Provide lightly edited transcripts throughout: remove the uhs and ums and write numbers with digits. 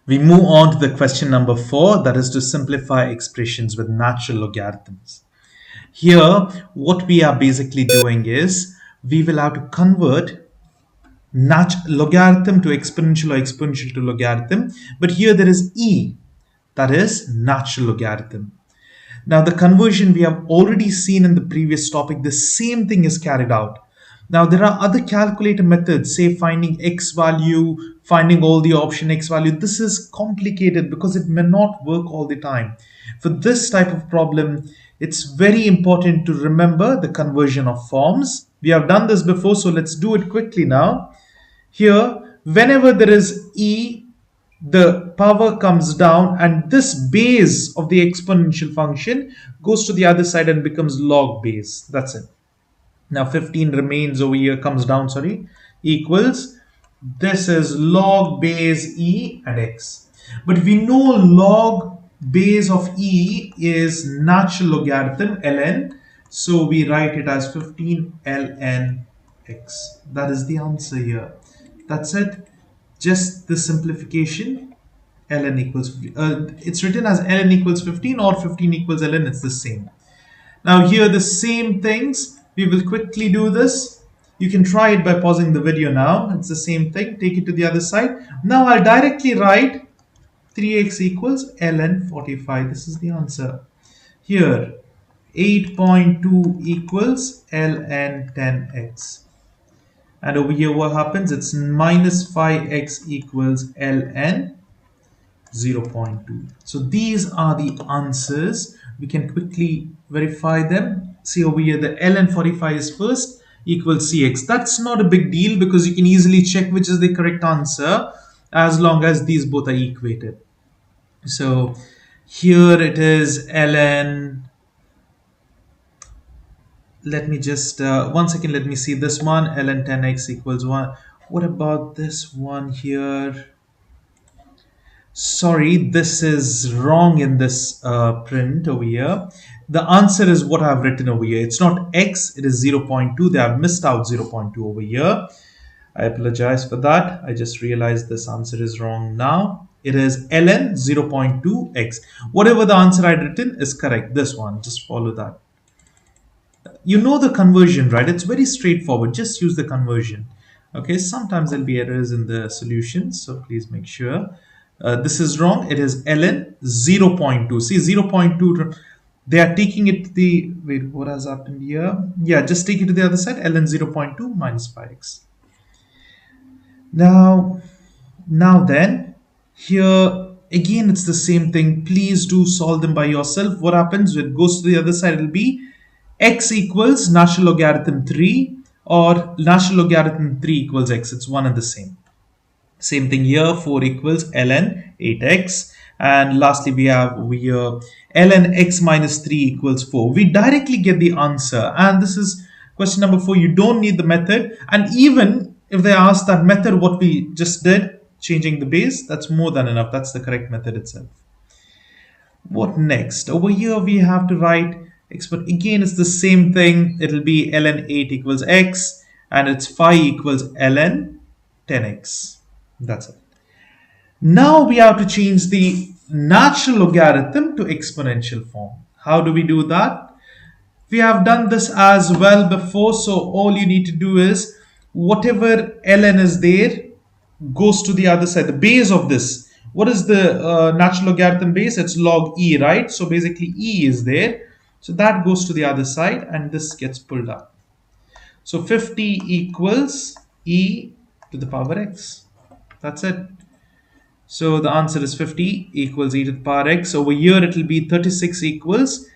We move on to the question number 4, that is to simplify expressions with natural logarithms. Here, what we are basically doing is we will have to convert logarithm to exponential or exponential to logarithm, but here there is e, that is natural logarithm. Now, the conversion we have already seen in the previous topic, the same thing is carried out. Now, there are other calculator methods, say finding x value, finding all the option x value. This is complicated because it may not work all the time. For this type of problem, it's very important to remember the conversion of forms. We have done this before, so let's do it quickly now. Here, whenever there is e, the power comes down and this base of the exponential function goes to the other side and becomes log base. That's it. Now 15 remains over here, comes down, sorry, equals, this is log base e and x. But we know log base of e is natural logarithm ln, so we write it as 15 ln x. That is the answer here. That's it. Just the simplification. Ln equals, it's written as ln equals 15 or 15 equals ln, it's the same. Now here the same things, we will quickly do this. You can try it by pausing the video now. It's the same thing, take it to the other side. Now I'll directly write 3x equals ln 45. This is the answer. Here 8.2 equals ln 10x. And over here what happens? It's minus 5x equals ln 0.2. So these are the answers. We can quickly verify them. See over here, the ln 45 is first, equals cx. That's not a big deal because you can easily check which is the correct answer as long as these both are equated. So here it is ln, let me just, 1 second, let me see this one, ln 10x equals 1. What about this one here? Sorry, this is wrong in this print over here. The answer is what I've written over here. It's not x, it is 0.2. They have missed out 0.2 over here. I apologize for that. I just realized this answer is wrong now. It is ln 0.2x. Whatever the answer I'd written is correct. This one, just follow that. You know the conversion, right? It's very straightforward. Just use the conversion. Okay, sometimes there'll be errors in the solutions, so please make sure. This is wrong. It is ln 0.2. See, 0.2, they are taking it to the, wait, what has happened here? Yeah, just take it to the other side, ln 0.2 minus 5x. Now then, here again, it's the same thing. Please do solve them by yourself. What happens when it goes to the other side? It'll be x equals natural logarithm 3 or natural logarithm 3 equals x. It's one and the same. Same thing here, 4 equals ln 8x. And lastly, we have over here ln x minus 3 equals 4. We directly get the answer. And this is question number 4. You don't need the method. And even if they ask that method, what we just did, changing the base, that's more than enough. That's the correct method itself. What next? Over here, we have to write x, but again, it's the same thing. It'll be ln 8 equals x, and it's 5 equals ln 10x. That's it. Now we have to change the natural logarithm to exponential form. How do we do that? We have done this as well before, so all you need to do is whatever ln is there goes to the other side. The base of this, what is the natural logarithm base? It's log e, right? So basically e is there, so that goes to the other side and this gets pulled up. So 50 equals e to the power x. That's it. So the answer is 50 equals e to the power x. Over here it will be 36 equals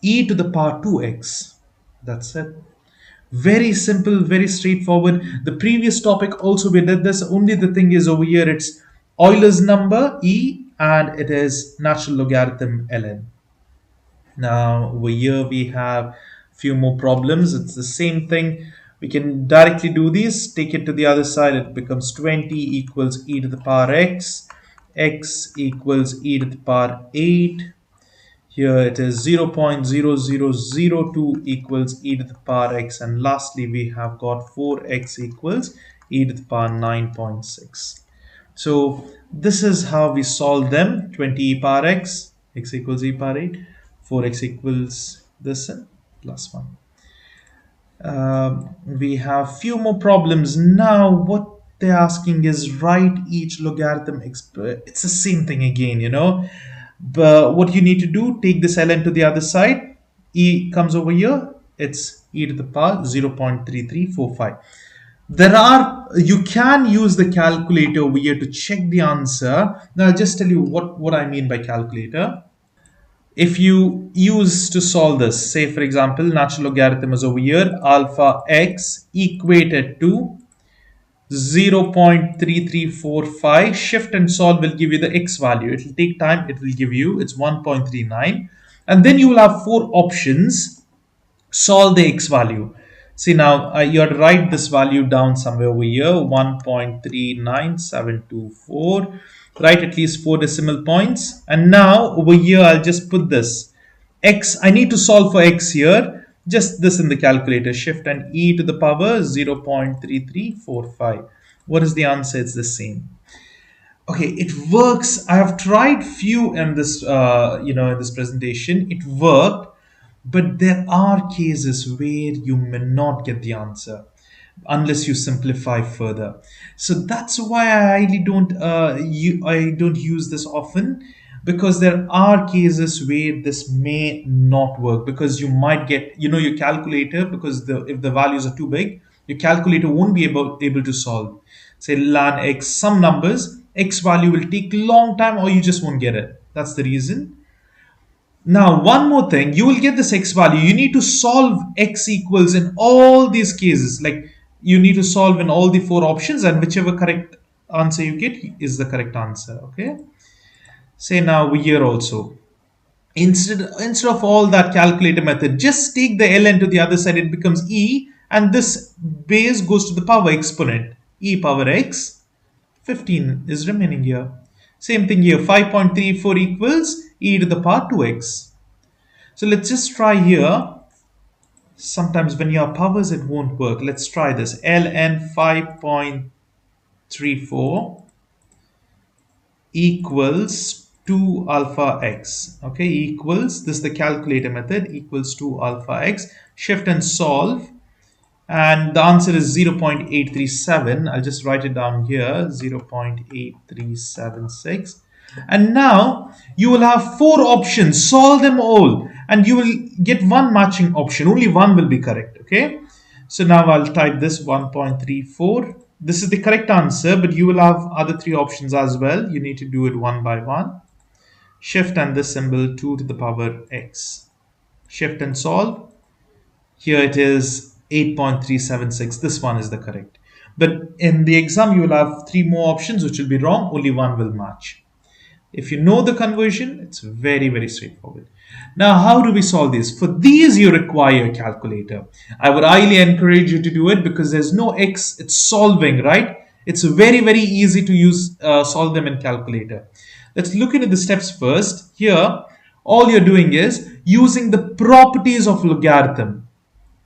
e to the power 2x. That's it. Very simple, very straightforward. The previous topic also we did this. Only the thing is over here it's Euler's number e and it is natural logarithm ln. Now over here we have a few more problems. It's the same thing. We can directly do these, take it to the other side. It becomes 20 equals e to the power x. X equals e to the power 8. Here it is 0.0002 equals e to the power x. And lastly, we have got 4x equals e to the power 9.6. So this is how we solve them. 20 e power x equals e power 8, 4x equals this plus 1. We have few more problems. Now what they're asking is write each logarithm. It's the same thing again, you know. But what you need to do, take this ln to the other side. E comes over here. It's e to the power 0.3345. You can use the calculator over here to check the answer. Now I'll just tell you what I mean by calculator. If you use to solve this, say for example, natural logarithm is over here, alpha x equated to 0.3345, shift and solve will give you the x value. It will take time, it will give you, it's 1.39. And then you will have four options. Solve the x value. See now, you have to write this value down somewhere over here, 1.39724. Write at least 4 decimal points. And now over here, I'll just put this. X, I need to solve for x here. Just this in the calculator, shift and e to the power 0.3345. What is the answer? It's the same. Okay, it works. I have tried few in this, in this presentation. It worked, but there are cases where you may not get the answer unless you simplify further. So that's why I really I don't use this often, because there are cases where this may not work, because you might get, your calculator, because if the values are too big, your calculator won't be able to solve. Say ln x, some numbers, x value will take long time, or you just won't get it. That's the reason. Now, one more thing, you will get this x value. You need to solve x equals in all these cases. Like, you need to solve in all the four options, and whichever correct answer you get is the correct answer. Okay. Say now here also. Instead of all that calculator method, just take the ln to the other side. It becomes e, and this base goes to the power exponent. E power x, 15 is remaining here. Same thing here, 5.34 equals e to the power 2x. So let's just try here. Sometimes when you have powers, it won't work. Let's try this. ln 5.34 equals 2 alpha x. Okay, equals, this is the calculator method, equals 2 alpha x. Shift and solve. And the answer is 0.837. I'll just write it down here, 0.8376. And now you will have four options. Solve them all, and you will get one matching option. Only one will be correct. Okay. So now I'll type this 1.34. This is the correct answer, but you will have other three options as well. You need to do it one by one. Shift and this symbol 2 to the power x. Shift and solve. Here it is 8.376. This one is the correct. But in the exam, you will have three more options which will be wrong. Only one will match. If you know the conversion, it's very, very straightforward. Now, how do we solve this? For these, you require a calculator. I would highly encourage you to do it, because there's no x. It's solving, right? It's very, very easy to use, solve them in calculator. Let's look into the steps first. Here, all you're doing is using the properties of logarithm.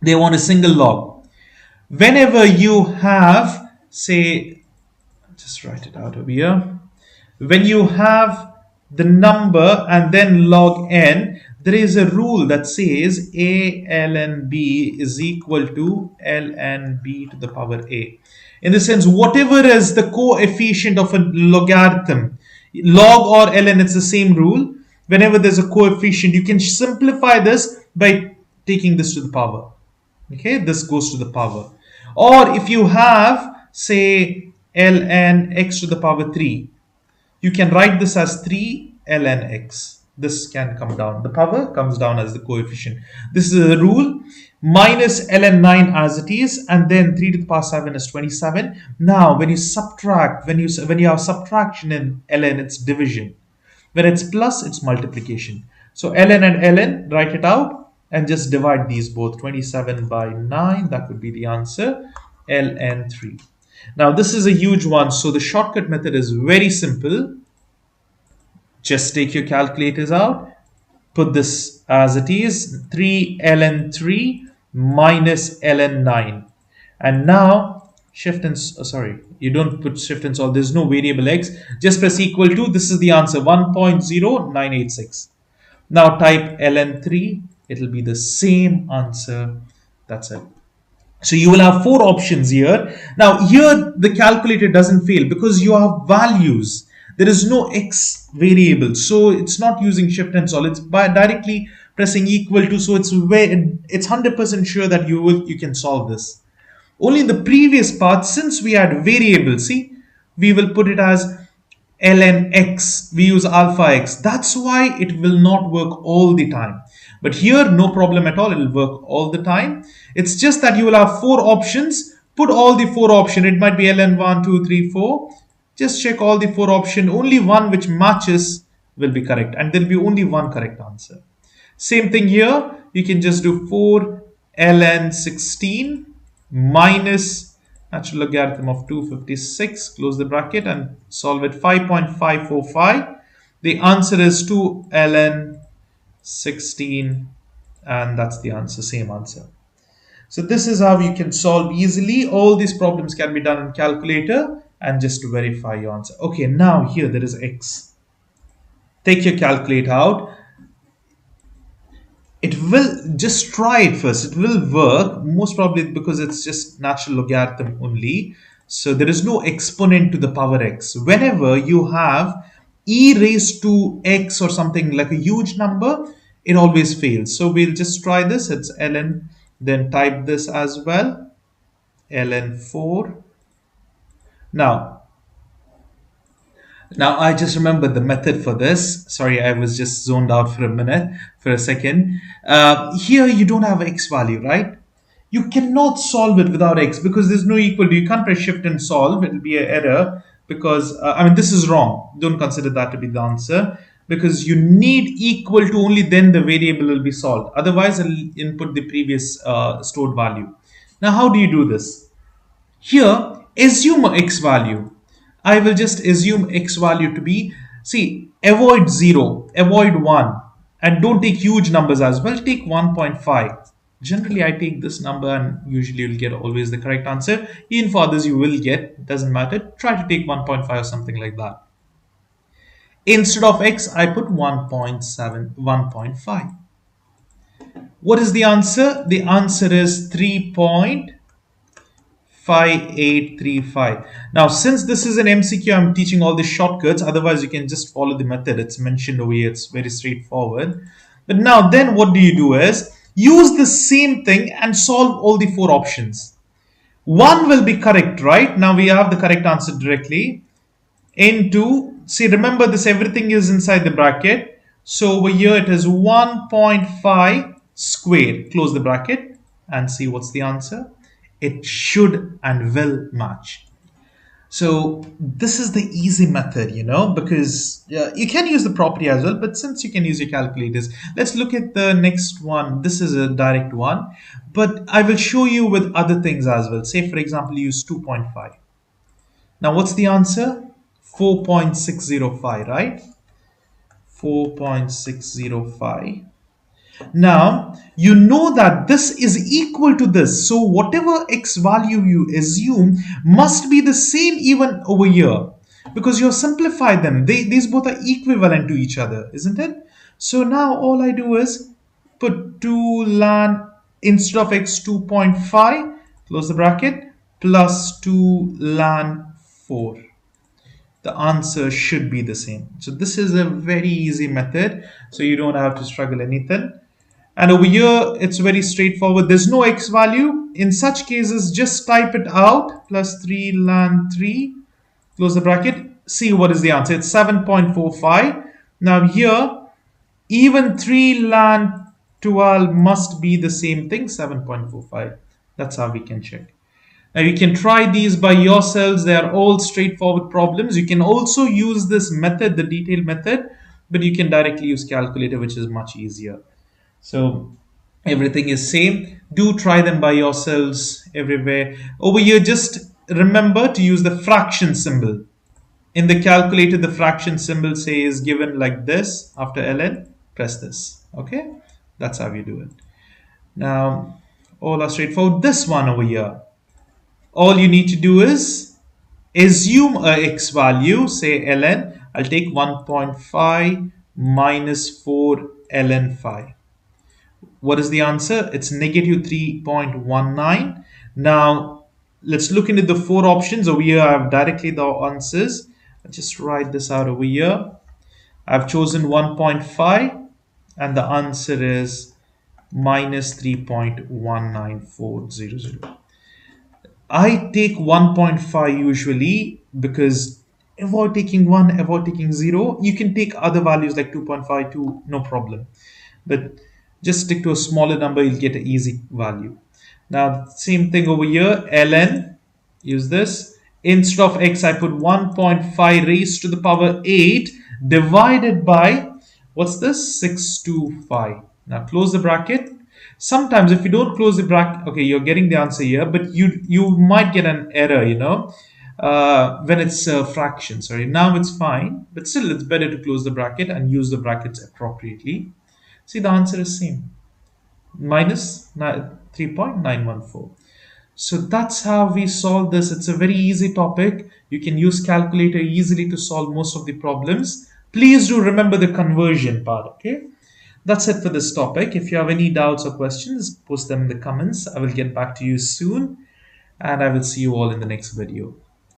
They want a single log. Whenever you have, say, just write it out over here. When you have the number and then log n, there is a rule that says a ln b is equal to ln b to the power a. In the sense, whatever is the coefficient of a logarithm, log or ln, it's the same rule. Whenever there's a coefficient, you can simplify this by taking this to the power. Okay, this goes to the power. Or if you have, say, ln x to the power 3, you can write this as 3 ln x. This can come down. The power comes down as the coefficient. This is a rule. Minus ln 9 as it is, and then 3 to the power 7 is 27. Now, when you subtract, when you have subtraction in ln, it's division. When it's plus, it's multiplication. So ln and ln, write it out and just divide these both. 27 by 9, that would be the answer, ln 3. Now, this is a huge one, so the shortcut method is very simple. Just take your calculators out, put this as it is, 3 ln 3 minus ln 9. And now Shift and sorry, you don't put shift and solve. There's no variable x. Just press equal to. This is the answer, 1.0986. Now type ln3. It'll be the same answer. That's it. So you will have four options here. Now here the calculator doesn't fail because you have values. There is no x variable, so it's not using shift and solve. It's by directly pressing equal to. So it's 100% sure that you can solve this. Only in the previous part, since we had variables, see, we will put it as ln x, we use alpha x. That's why it will not work all the time. But here, no problem at all, it will work all the time. It's just that you will have four options. Put all the four options. It might be ln 1, 2, 3, 4. Just check all the four options. Only one which matches will be correct. And there will be only one correct answer. Same thing here. You can just do 4 ln 16 minus natural logarithm of 256, close the bracket and solve it. 5.545. The answer is 2 ln 16, and that's the answer, same answer. So this is how you can solve easily. All these problems can be done in calculator, and just to verify your answer. Okay, now here there is x. Take your calculator out. It will, just try it first. It will work most probably because it's just natural logarithm only. So there is no exponent to the power x. Whenever you have e raised to x or something like a huge number, it always fails. So we'll just try this. It's ln, then type this as well, ln 4. Now I just remembered the method for this. Sorry, I was just zoned out for a second. Here you don't have x value, right? You cannot solve it without x because there's no equal to. You can't press shift and solve. It'll be an error because, I mean, this is wrong. Don't consider that to be the answer because you need equal to, only then the variable will be solved. Otherwise, it'll input the previous stored value. Now, how do you do this? Here, assume a x value. I will just assume x value to be, see, avoid 0, avoid 1, and don't take huge numbers as well. Take 1.5. Generally, I take this number and usually you'll get always the correct answer. Even for others, you will get, doesn't matter. Try to take 1.5 or something like that. Instead of x, I put 1.7, 1.5. What is the answer? The answer is 3.5835. Now, since this is an MCQ, I'm teaching all the shortcuts. Otherwise, you can just follow the method. It's mentioned over here. It's very straightforward. But now, then what do you do is, use the same thing and solve all the four options. One will be correct, right? Now, we have the correct answer directly. Into, see, remember this, everything is inside the bracket. So, over here, it is 1.5 squared. Close the bracket and see what's the answer. It should and will match. So this is the easy method, because you can use the property as well, but since you can use your calculators, let's look at the next one. This is a direct one, but I will show you with other things as well. Say, for example, use 2.5. Now, what's the answer? 4.605, right? 4.605. Now, you know that this is equal to this. So, whatever x value you assume must be the same even over here. Because you simplify them. These both are equivalent to each other, isn't it? So, now all I do is put 2 ln, instead of x, 2.5, close the bracket, plus 2 ln 4. The answer should be the same. So, this is a very easy method. So, you don't have to struggle anything. And over here, it's very straightforward. There's no x value. In such cases, just type it out. Plus 3 ln 3. Close the bracket. See what is the answer. It's 7.45. Now here, even 3 ln 12 must be the same thing. 7.45. That's how we can check. Now you can try these by yourselves. They are all straightforward problems. You can also use this method, the detailed method. But you can directly use calculator, which is much easier. So everything is same. Do try them by yourselves everywhere. Over here, just remember to use the fraction symbol. In the calculator, the fraction symbol is given like this. After ln, press this. Okay, that's how you do it. Now, all are straightforward. This one over here. All you need to do is assume a x value, say ln. I'll take 1.5 minus 4 ln phi. What is the answer? It's negative 3.19. Now, let's look into the four options. Over here, I have directly the answers. I'll just write this out over here. I've chosen 1.5, and the answer is minus 3.19400. I take 1.5 usually because avoid taking 1, avoid taking 0. You can take other values like 2.5, 2, no problem. But just stick to a smaller number, you'll get an easy value. Now, same thing over here, ln, use this. Instead of x, I put 1.5 raised to the power 8 divided by, what's this? 625. Now, close the bracket. Sometimes if you don't close the bracket, okay, you're getting the answer here, but you might get an error, when it's a fraction. Sorry, now it's fine, but still it's better to close the bracket and use the brackets appropriately. See, the answer is same, minus 3.914. So that's how we solve this. It's a very easy topic. You can use calculator easily to solve most of the problems. Please do remember the conversion part, okay? That's it for this topic. If you have any doubts or questions, post them in the comments. I will get back to you soon, and I will see you all in the next video.